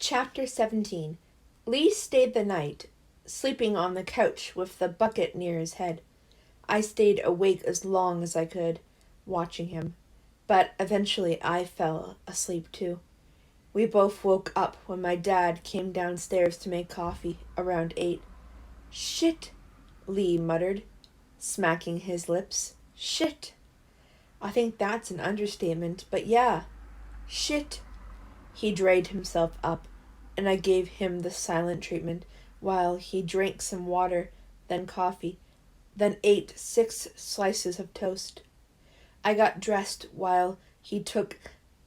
Chapter 17. Lee stayed the night, sleeping on the couch with the bucket near his head. I stayed awake as long as I could, watching him, but eventually I fell asleep too. We both woke up when my dad came downstairs to make coffee around 8. Shit, Lee muttered, smacking his lips. Shit. I think that's an understatement, but yeah. Shit. He drained himself up, and I gave him the silent treatment while he drank some water, then coffee, then ate 6 slices of toast. I got dressed while he took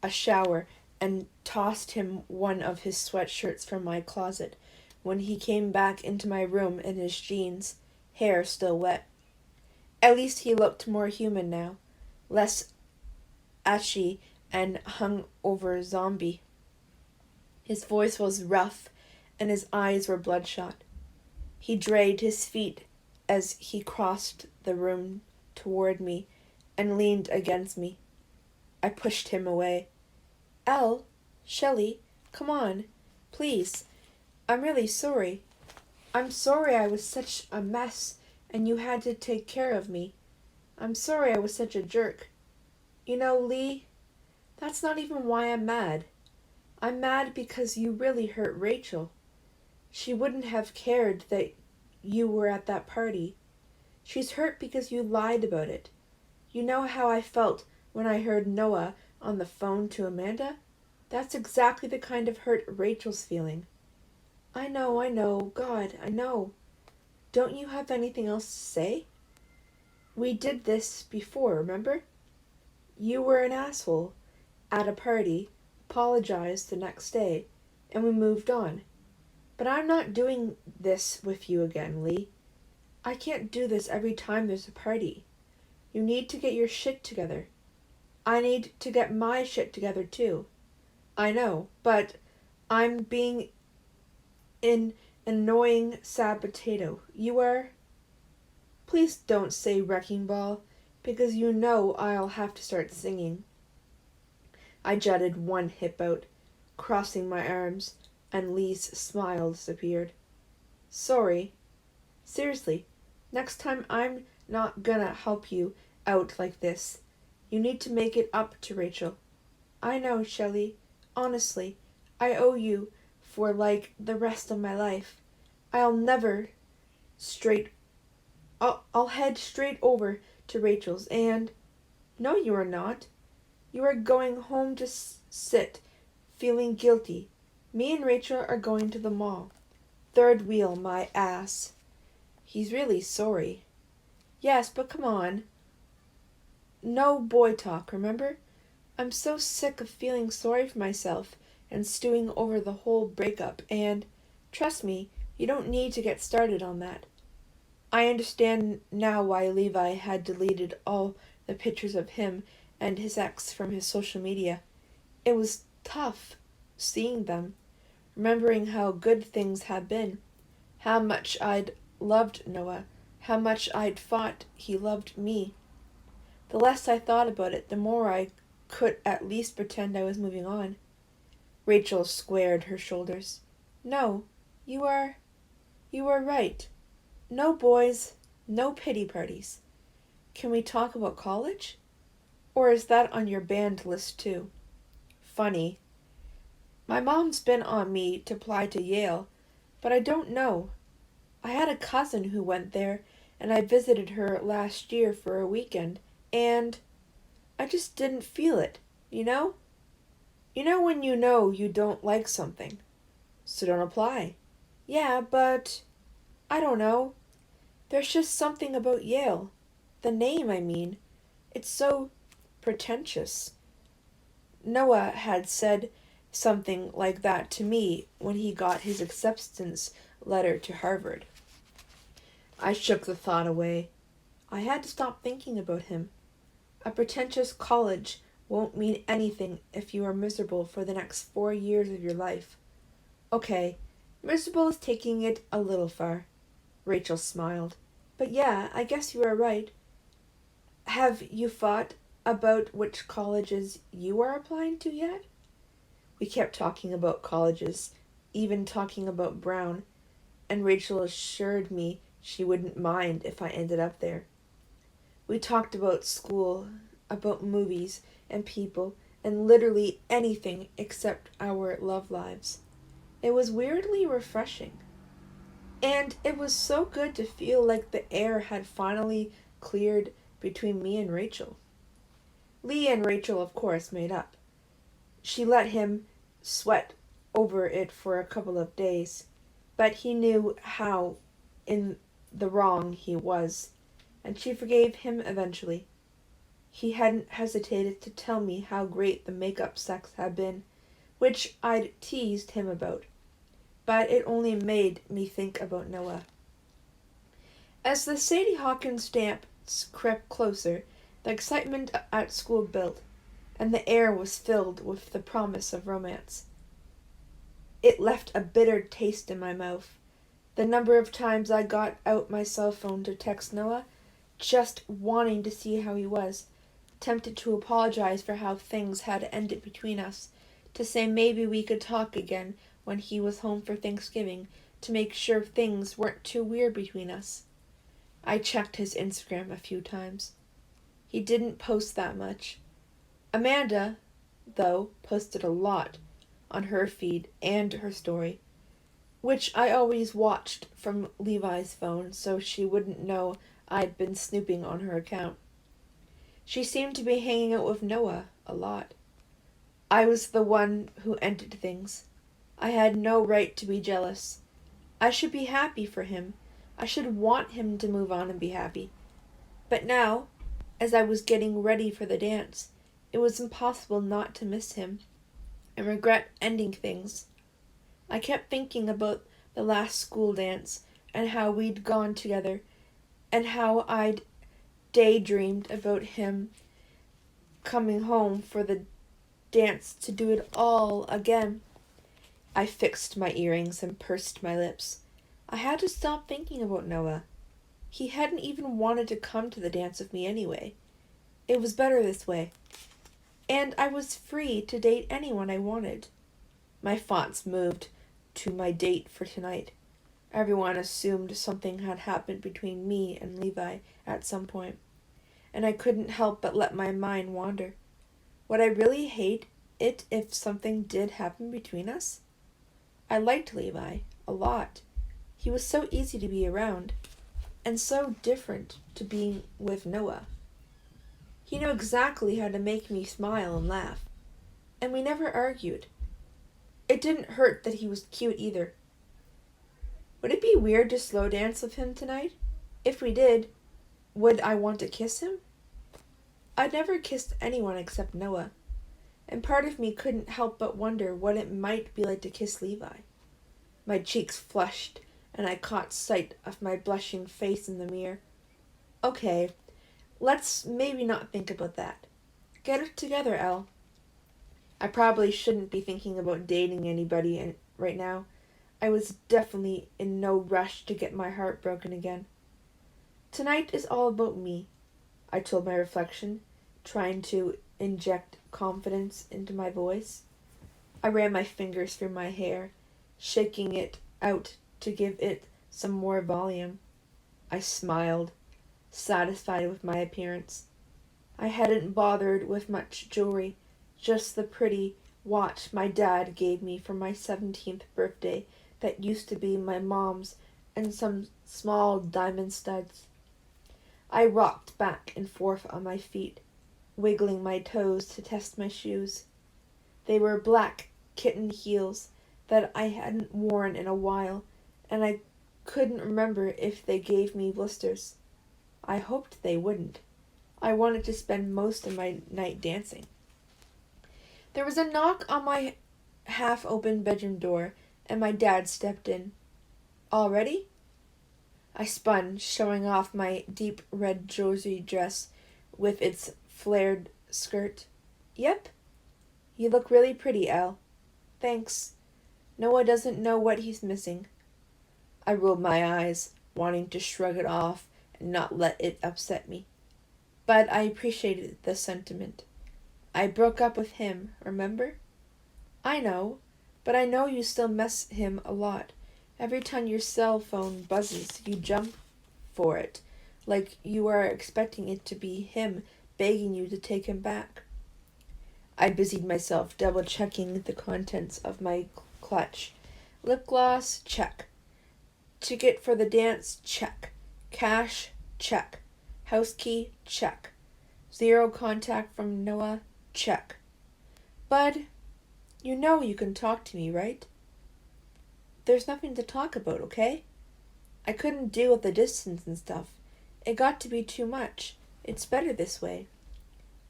a shower and tossed him one of his sweatshirts from my closet when he came back into my room in his jeans, hair still wet. At least he looked more human now, less ashy and hung over zombie. His voice was rough, and his eyes were bloodshot. He dragged his feet as he crossed the room toward me and leaned against me. I pushed him away. Elle, Shelley, come on, please. I'm really sorry. I'm sorry I was such a mess and you had to take care of me. I'm sorry I was such a jerk. You know, Lee, that's not even why I'm mad. I'm mad because you really hurt Rachel. She wouldn't have cared that you were at that party. She's hurt because you lied about it. You know how I felt when I heard Noah on the phone to Amanda? That's exactly the kind of hurt Rachel's feeling. I know. God, I know. Don't you have anything else to say? We did this before, remember? You were an asshole at a party, apologized the next day, and we moved on. But I'm not doing this with you again, Lee. I can't do this every time there's a party. You need to get your shit together. I need to get my shit together too. I know, but I'm being an annoying sad potato. You are? Please don't say wrecking ball, because you know I'll have to start singing. I jutted one hip out, crossing my arms, and Lee's smile disappeared. Sorry. Seriously, next time I'm not gonna help you out like this. You need to make it up to Rachel. I know, Shelley. Honestly, I owe you for like the rest of my life. I'll never straight I'll head straight over to Rachel's and no, you are not. You are going home to sit, feeling guilty. Me and Rachel are going to the mall. Third wheel, my ass. He's really sorry. Yes, but come on. No boy talk, remember? I'm so sick of feeling sorry for myself and stewing over the whole breakup, and, trust me, you don't need to get started on that. I understand now why Levi had deleted all the pictures of him and his ex from his social media. It was tough seeing them, remembering how good things had been, how much I'd loved Noah, how much I'd thought he loved me. The less I thought about it, the more I could at least pretend I was moving on. Rachel squared her shoulders. No, you are right. No boys, no pity parties. Can we talk about college? Or is that on your banned list too? Funny. My mom's been on me to apply to Yale, but I don't know. I had a cousin who went there, and I visited her last year for a weekend, and I just didn't feel it, you know? You know when you know you don't like something, so don't apply. Yeah, but I don't know. There's just something about Yale. The name, I mean. It's so pretentious. Noah had said something like that to me when he got his acceptance letter to Harvard. I shook the thought away. I had to stop thinking about him. A pretentious college won't mean anything if you are miserable for the next 4 years of your life. Okay, miserable is taking it a little far. Rachel smiled. But yeah, I guess you are right. Have you thought about which colleges you are applying to yet? We kept talking about colleges even talking about Brown, and Rachel assured me she wouldn't mind if I ended up there. We talked about school, about movies and people, and literally anything except our love lives. It was weirdly refreshing. And it was so good to feel like the air had finally cleared between me and Rachel. Lee and Rachel, of course, made up. She let him sweat over it for a couple of days, but he knew how in the wrong he was, and she forgave him eventually. He hadn't hesitated to tell me how great the makeup sex had been, which I'd teased him about, but it only made me think about Noah. As the Sadie Hawkins dance crept closer, the excitement at school built, and the air was filled with the promise of romance. It left a bitter taste in my mouth. The number of times I got out my cell phone to text Noah, just wanting to see how he was, tempted to apologize for how things had ended between us, to say maybe we could talk again when he was home for Thanksgiving, to make sure things weren't too weird between us. I checked his Instagram a few times. He didn't post that much. Amanda, though, posted a lot on her feed and her story, which I always watched from Levi's phone so she wouldn't know I'd been snooping on her account. She seemed to be hanging out with Noah a lot. I was the one who ended things. I had no right to be jealous. I should be happy for him. I should want him to move on and be happy. But now, as I was getting ready for the dance, it was impossible not to miss him and regret ending things. I kept thinking about the last school dance and how we'd gone together and how I'd daydreamed about him coming home for the dance to do it all again. I fixed my earrings and pursed my lips. I had to stop thinking about Noah. He hadn't even wanted to come to the dance with me anyway. It was better this way. And I was free to date anyone I wanted. My thoughts moved to my date for tonight. Everyone assumed something had happened between me and Levi at some point, and I couldn't help but let my mind wander. Would I really hate it if something did happen between us? I liked Levi a lot. He was so easy to be around, and so different to being with Noah. He knew exactly how to make me smile and laugh, and we never argued. It didn't hurt that he was cute either. Would it be weird to slow dance with him tonight? If we did, would I want to kiss him? I'd never kissed anyone except Noah, and part of me couldn't help but wonder what it might be like to kiss Levi. My cheeks flushed, and I caught sight of my blushing face in the mirror. Okay, let's maybe not think about that. Get it together, Elle. I probably shouldn't be thinking about dating anybody right now. I was definitely in no rush to get my heart broken again. Tonight is all about me, I told my reflection, trying to inject confidence into my voice. I ran my fingers through my hair, shaking it out to give it some more volume. I smiled, satisfied with my appearance. I hadn't bothered with much jewelry, just the pretty watch my dad gave me for my 17th birthday that used to be my mom's and some small diamond studs. I rocked back and forth on my feet, wiggling my toes to test my shoes. They were black kitten heels that I hadn't worn in a while, and I couldn't remember if they gave me blisters. I hoped they wouldn't. I wanted to spend most of my night dancing. There was a knock on my half-open bedroom door, and my dad stepped in. All ready? I spun, showing off my deep red jersey dress with its flared skirt. Yep. You look really pretty, Elle. Thanks. Noah doesn't know what he's missing. I rolled my eyes, wanting to shrug it off and not let it upset me. But I appreciated the sentiment. I broke up with him, remember? I know, but I know you still miss him a lot. Every time your cell phone buzzes, you jump for it, like you are expecting it to be him begging you to take him back. I busied myself double-checking the contents of my clutch. Lip gloss, check. Ticket for the dance, check. Cash, check. House key, check. 0 contact from Noah, check. Bud, you know you can talk to me, right? There's nothing to talk about, okay? I couldn't deal with the distance and stuff. It got to be too much. It's better this way.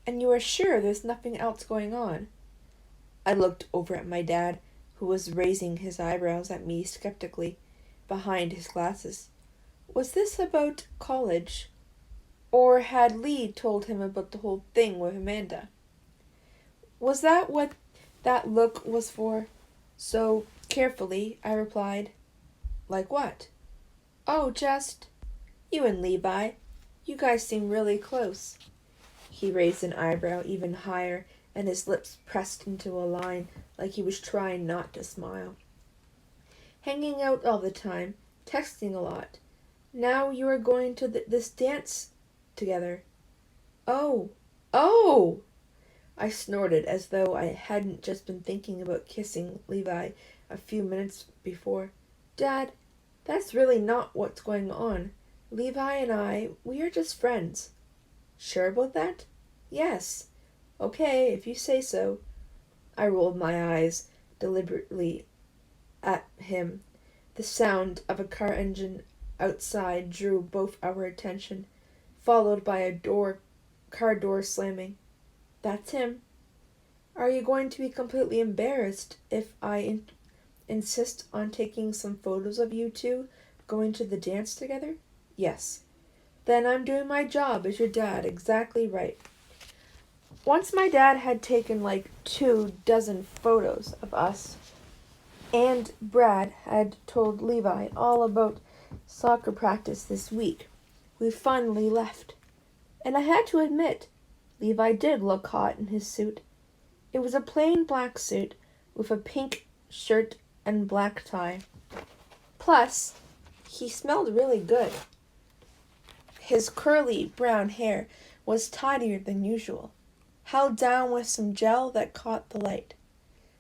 And you are sure there's nothing else going on? I looked over at my dad, who was raising his eyebrows at me skeptically behind his glasses. Was this about college? Or had Lee told him about the whole thing with Amanda? Was that what that look was for? So, carefully, I replied, like what? Oh, just you and Levi. You guys seem really close. He raised an eyebrow even higher, and his lips pressed into a line like he was trying not to smile. Hanging out all the time, texting a lot. Now you are going to this dance together. Oh, oh! I snorted as though I hadn't just been thinking about kissing Levi a few minutes before. Dad, that's really not what's going on. Levi and I, we are just friends. Sure about that? Yes. Okay, if you say so. I rolled my eyes deliberately at him. The sound of a car engine outside drew both our attention, followed by a car door slamming. That's him. Are you going to be completely embarrassed if I insist on taking some photos of you two going to the dance together? Yes. Then I'm doing my job as your dad exactly right. Once my dad had taken like 24 photos of us, and Brad had told Levi all about soccer practice this week, we finally left. And I had to admit, Levi did look hot in his suit. It was a plain black suit with a pink shirt and black tie. Plus, he smelled really good. His curly brown hair was tidier than usual, held down with some gel that caught the light.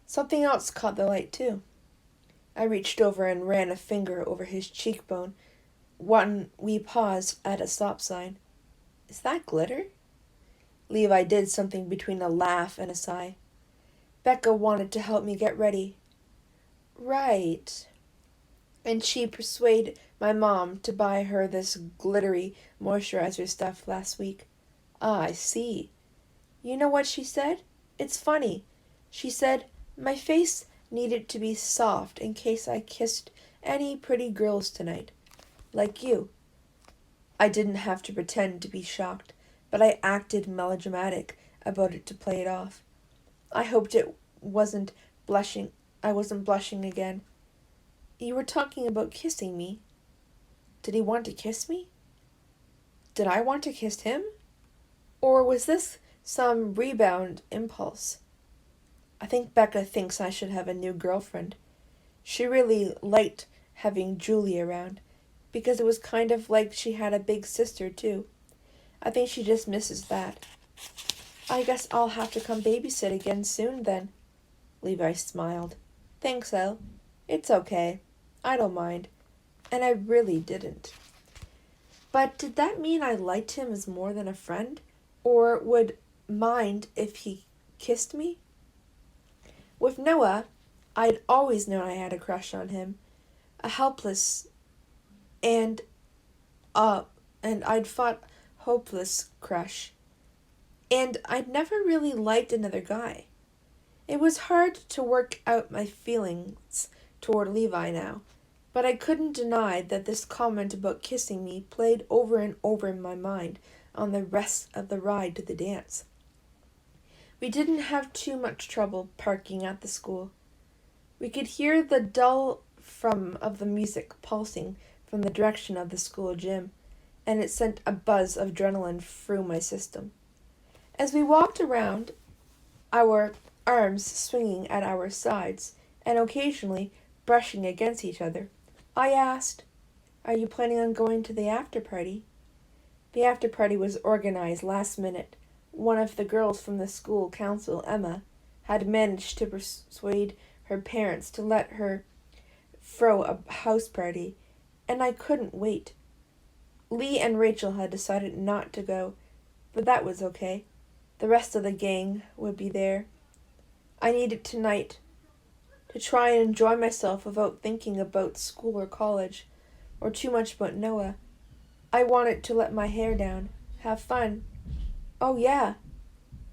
Something else caught the light, too. I reached over and ran a finger over his cheekbone when we paused at a stop sign. Is that glitter? Levi did something between a laugh and a sigh. Becca wanted to help me get ready. Right. And she persuaded my mom to buy her this glittery moisturizer stuff last week. Ah, I see. You know what she said? It's funny. She said my face needed to be soft in case I kissed any pretty girls tonight. Like you. I didn't have to pretend to be shocked, but I acted melodramatic about it to play it off. I hoped I wasn't blushing again. You were talking about kissing me. Did he want to kiss me? Did I want to kiss him? Or was this some rebound impulse? I think Becca thinks I should have a new girlfriend. She really liked having Julie around, because it was kind of like she had a big sister, too. I think she just misses that. I guess I'll have to come babysit again soon, then. Levi smiled. Thanks, Elle. It's okay. I don't mind. And I really didn't. But did that mean I liked him as more than a friend? Or would mind if he kissed me? With Noah, I'd always known I had a crush on him. A helpless and I'd fought hopeless crush. And I'd never really liked another guy. It was hard to work out my feelings toward Levi now, but I couldn't deny that this comment about kissing me played over and over in my mind on the rest of the ride to the dance. We didn't have too much trouble parking at the school. We could hear the dull thrum of the music pulsing from the direction of the school gym, and it sent a buzz of adrenaline through my system. As we walked around, our arms swinging at our sides and occasionally brushing against each other. I asked, "Are you planning on going to the after party?" The after party was organized last minute. One of the girls from the school council, Emma, had managed to persuade her parents to let her throw a house party, and I couldn't wait. Lee and Rachel had decided not to go, but that was okay. The rest of the gang would be there. I needed tonight to try and enjoy myself without thinking about school or college, or too much about Noah. I wanted to let my hair down, have fun. Oh yeah,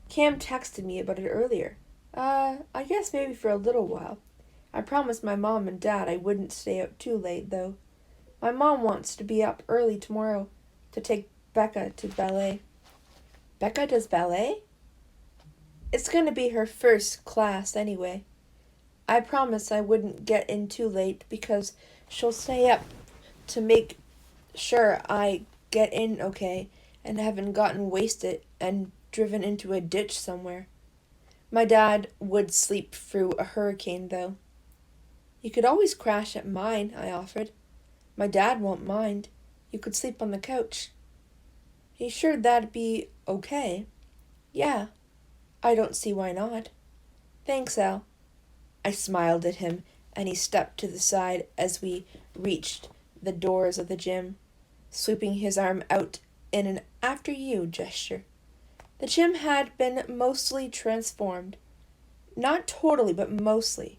Cam texted me about it earlier. I guess maybe for a little while. I promised my mom and dad I wouldn't stay up too late, though. My mom wants to be up early tomorrow to take Becca to ballet. Becca does ballet? It's going to be her first class anyway. I promised I wouldn't get in too late because she'll stay up to make sure I get in okay and haven't gotten wasted and driven into a ditch somewhere. My dad would sleep through a hurricane, though. You could always crash at mine, I offered. My dad won't mind. You could sleep on the couch. You sure that'd be okay? Yeah, I don't see why not. Thanks, Al. I smiled at him, and he stepped to the side as we reached the doors of the gym, sweeping his arm out in an after you gesture. The gym had been mostly transformed. Not totally, but mostly.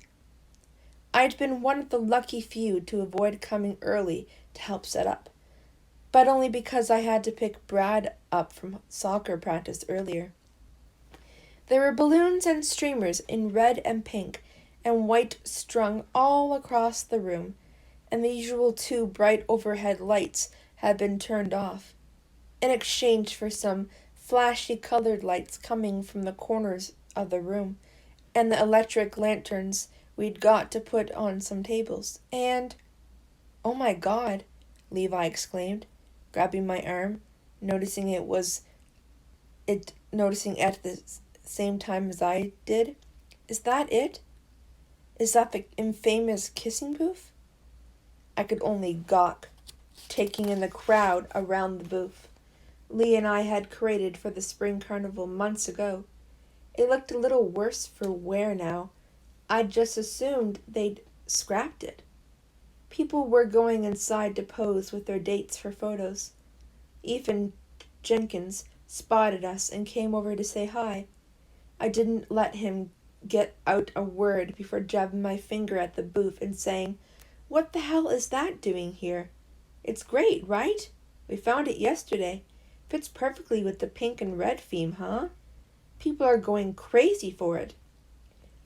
I'd been one of the lucky few to avoid coming early to help set up, but only because I had to pick Brad up from soccer practice earlier. There were balloons and streamers in red and pink and white strung all across the room, and the usual 2 bright overhead lights had been turned off, in exchange for some flashy colored lights coming from the corners of the room, and the electric lanterns we'd got to put on some tables. And, "Oh my God," Levi exclaimed, grabbing my arm, noticing at the same time as I did. "Is that it? Is that the infamous kissing booth?" I could only gawk, taking in the crowd around the booth Lee and I had created for the spring carnival months ago. It looked a little worse for wear now. I'd just assumed they'd scrapped it. People were going inside to pose with their dates for photos. Ethan Jenkins spotted us and came over to say hi. I didn't let him get out a word before jabbing my finger at the booth and saying, "What the hell is that doing here? It's great, right? We found it yesterday. Fits perfectly with the pink and red theme, huh? People are going crazy for it."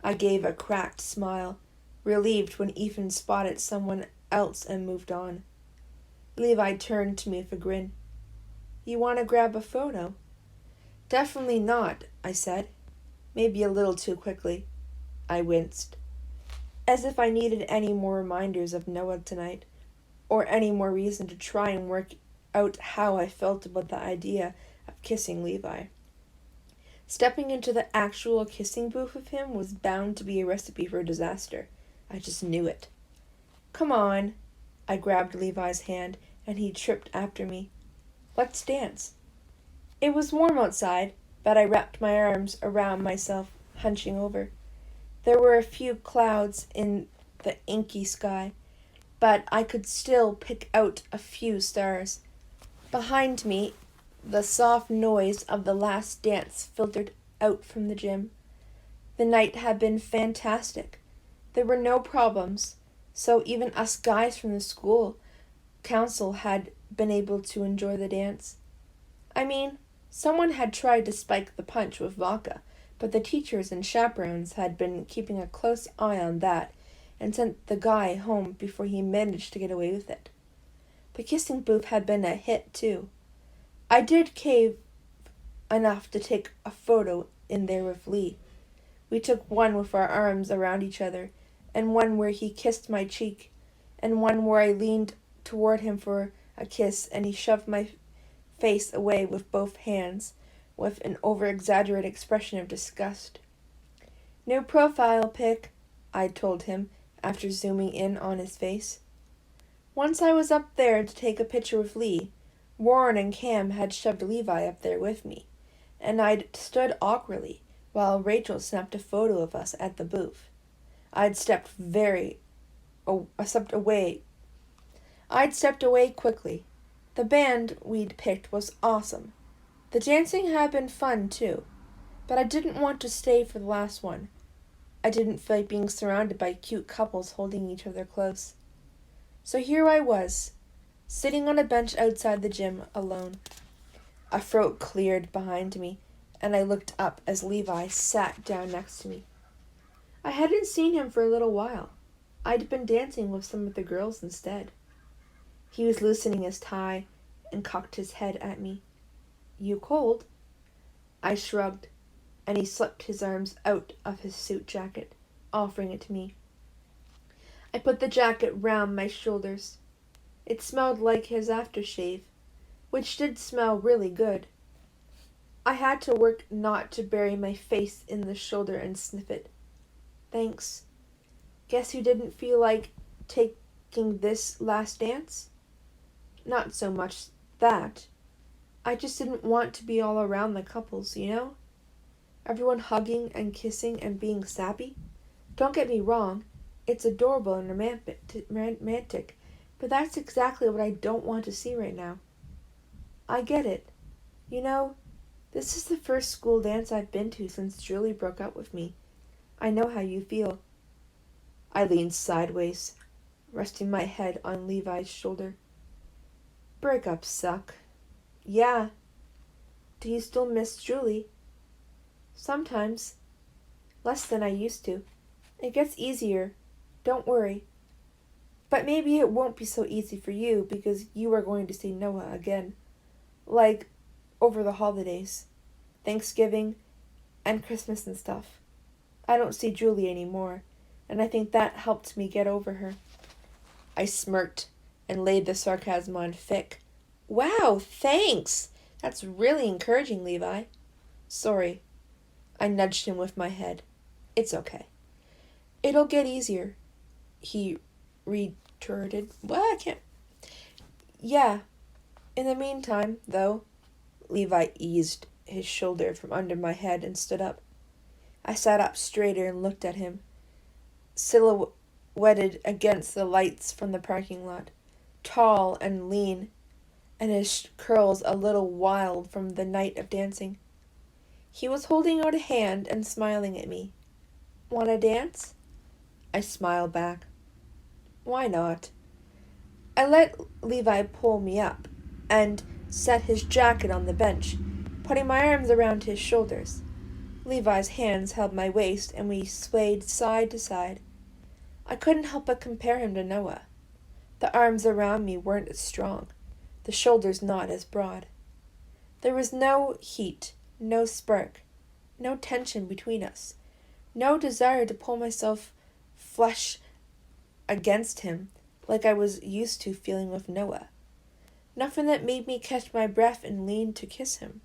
I gave a cracked smile, relieved when Ethan spotted someone else and moved on. Levi turned to me with a grin. "You want to grab a photo?" "Definitely not," I said. Maybe a little too quickly. I winced. As if I needed any more reminders of Noah tonight, or any more reason to try and work out how I felt about the idea of kissing Levi. Stepping into the actual kissing booth with him was bound to be a recipe for disaster. I just knew it. "Come on." I grabbed Levi's hand, and he tripped after me. "Let's dance." It was warm outside, but I wrapped my arms around myself, hunching over. There were a few clouds in the inky sky, but I could still pick out a few stars. Behind me, the soft noise of the last dance filtered out from the gym. The night had been fantastic. There were no problems, so even us guys from the school council had been able to enjoy the dance. I mean, someone had tried to spike the punch with vodka, but the teachers and chaperones had been keeping a close eye on that and sent the guy home before he managed to get away with it. The kissing booth had been a hit, too. I did cave enough to take a photo in there with Lee. We took one with our arms around each other, and one where he kissed my cheek, and one where I leaned toward him for a kiss and he shoved my face away with both hands, with an over-exaggerated expression of disgust. "New profile pic," I told him after zooming in on his face. Once I was up there to take a picture with Lee. Warren and Cam had shoved Levi up there with me, and I'd stood awkwardly while Rachel snapped a photo of us at the booth. I'd stepped away. I'd stepped away quickly. The band we'd picked was awesome. The dancing had been fun too, but I didn't want to stay for the last one. I didn't feel like being surrounded by cute couples holding each other close. So here I was, sitting on a bench outside the gym alone. A throat cleared behind me, and I looked up as Levi sat down next to me. I hadn't seen him for a little while. I'd been dancing with some of the girls instead. He was loosening his tie and cocked his head at me. You cold? I shrugged, and he slipped his arms out of his suit jacket, offering it to me. I put the jacket round my shoulders. It smelled like his aftershave, which did smell really good. I had to work not to bury my face in the shoulder and sniff it. Thanks. Guess you didn't feel like taking this last dance? Not so much that. I just didn't want to be all around the couples, you know? Everyone hugging and kissing and being sappy. Don't get me wrong, it's adorable and romantic, but that's exactly what I don't want to see right now. I get it. You know, this is the first school dance I've been to since Julie broke up with me. I know how you feel. I leaned sideways, resting my head on Levi's shoulder. Breakups suck. Yeah. Do you still miss Julie? Sometimes. Less than I used to. It gets easier. Don't worry. But maybe it won't be so easy for you because you are going to see Noah again. Like, over the holidays. Thanksgiving and Christmas and stuff. I don't see Julie anymore, and I think that helped me get over her. I smirked and laid the sarcasm on thick. Wow, thanks! That's really encouraging, Levi. Sorry. I nudged him with my head. It's okay. It'll get easier, he retorted. Well, I can't. Yeah. In the meantime, though, Levi eased his shoulder from under my head and stood up. I sat up straighter and looked at him, silhouetted against the lights from the parking lot, tall and lean, and his curls a little wild from the night of dancing. He was holding out a hand and smiling at me. Want to dance? I smiled back. Why not? I let Levi pull me up and set his jacket on the bench, putting my arms around his shoulders. Levi's hands held my waist and we swayed side to side. I couldn't help but compare him to Noah. The arms around me weren't as strong, the shoulders not as broad. There was no heat, no spark, no tension between us, no desire to pull myself flesh against him like I was used to feeling with Noah. Nothing that made me catch my breath and lean to kiss him.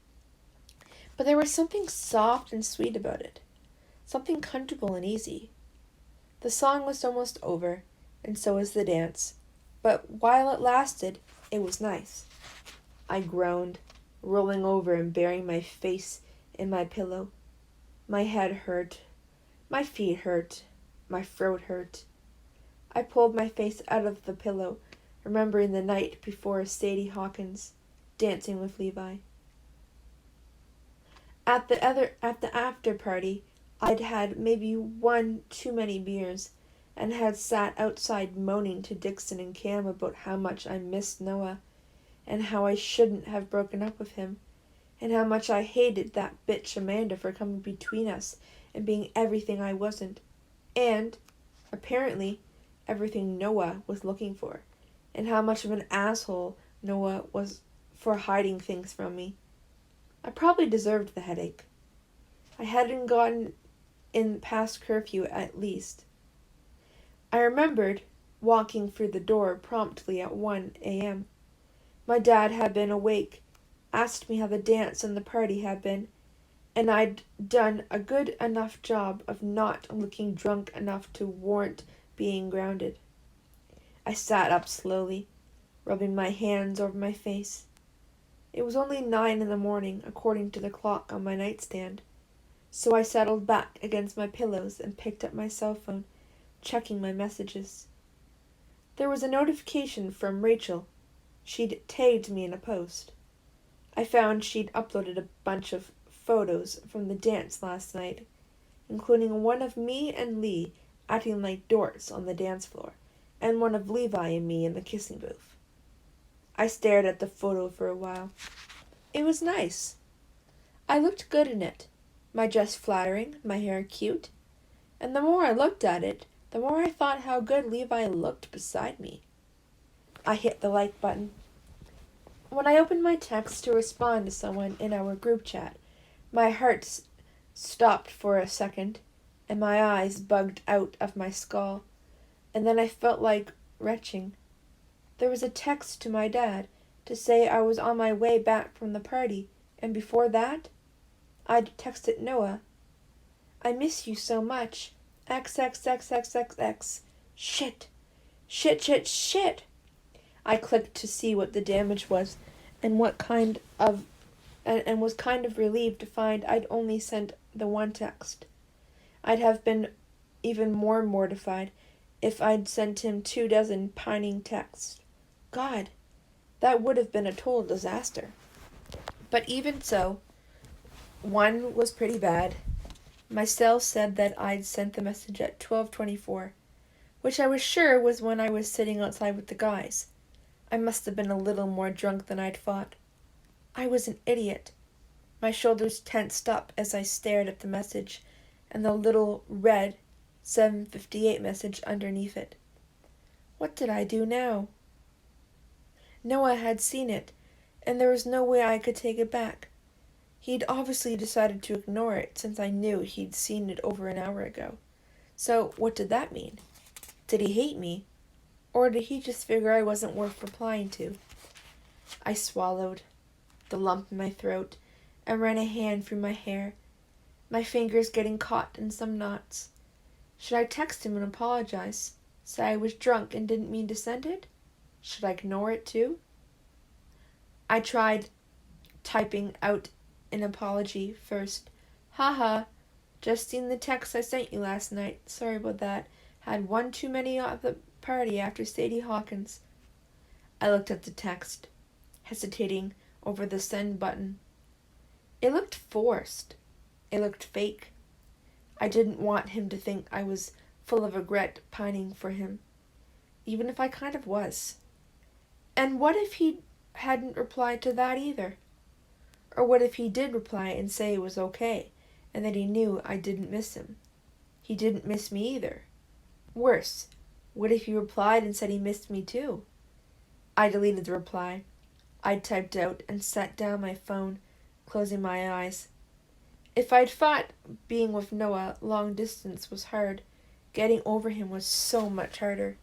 But there was something soft and sweet about it, something comfortable and easy. The song was almost over, and so was the dance, but while it lasted, it was nice. I groaned, rolling over and burying my face in my pillow. My head hurt, my feet hurt, my throat hurt. I pulled my face out of the pillow, remembering the night before Sadie Hawkins, dancing with Levi. At the after party, I'd had maybe one too many beers, and had sat outside moaning to Dixon and Cam about how much I missed Noah, and how I shouldn't have broken up with him, and how much I hated that bitch Amanda for coming between us and being everything I wasn't, and, apparently, everything Noah was looking for, and how much of an asshole Noah was for hiding things from me. I probably deserved the headache. I hadn't gotten in past curfew at least. I remembered walking through the door promptly at 1 a.m. My dad had been awake, asked me how the dance and the party had been, and I'd done a good enough job of not looking drunk enough to warrant being grounded. I sat up slowly, rubbing my hands over my face. It was only 9 in the morning, according to the clock on my nightstand, so I settled back against my pillows and picked up my cell phone, checking my messages. There was a notification from Rachel. She'd tagged me in a post. I found she'd uploaded a bunch of photos from the dance last night, including one of me and Lee acting like dorks on the dance floor, and one of Levi and me in the kissing booth. I stared at the photo for a while. It was nice. I looked good in it. My dress flattering, my hair cute. And the more I looked at it, the more I thought how good Levi looked beside me. I hit the like button. When I opened my text to respond to someone in our group chat, my heart stopped for a second, and my eyes bugged out of my skull, and then I felt like retching. There was a text to my dad to say I was on my way back from the party, and before that, I'd texted Noah. I miss you so much. XXXXXX. Shit. Shit, shit, shit. I clicked to see what the damage was and what kind of and was kind of relieved to find I'd only sent the one text. I'd have been even more mortified if I'd sent him 24 pining texts. God, that would have been a total disaster. But even so, one was pretty bad. My cell said that I'd sent the message at 12:24, which I was sure was when I was sitting outside with the guys. I must have been a little more drunk than I'd thought. I was an idiot. My shoulders tensed up as I stared at the message and the little red 7:58 message underneath it. What did I do now? Noah had seen it, and there was no way I could take it back. He'd obviously decided to ignore it since I knew he'd seen it over an hour ago. So what did that mean? Did he hate me? Or did he just figure I wasn't worth replying to? I swallowed the lump in my throat and ran a hand through my hair, my fingers getting caught in some knots. Should I text him and apologize? Say I was drunk and didn't mean to send it? Should I ignore it too? I tried typing out an apology first. Haha, just seen the text I sent you last night. Sorry about that. Had one too many at the party after Sadie Hawkins. I looked at the text, hesitating over the send button. It looked forced. It looked fake. I didn't want him to think I was full of regret pining for him, even if I kind of was. And what if he hadn't replied to that either? Or what if he did reply and say it was okay, and that he knew I didn't miss him? He didn't miss me either. Worse, what if he replied and said he missed me too? I deleted the reply I'd typed out and set down my phone, closing my eyes. If I'd thought being with Noah long distance was hard, getting over him was so much harder.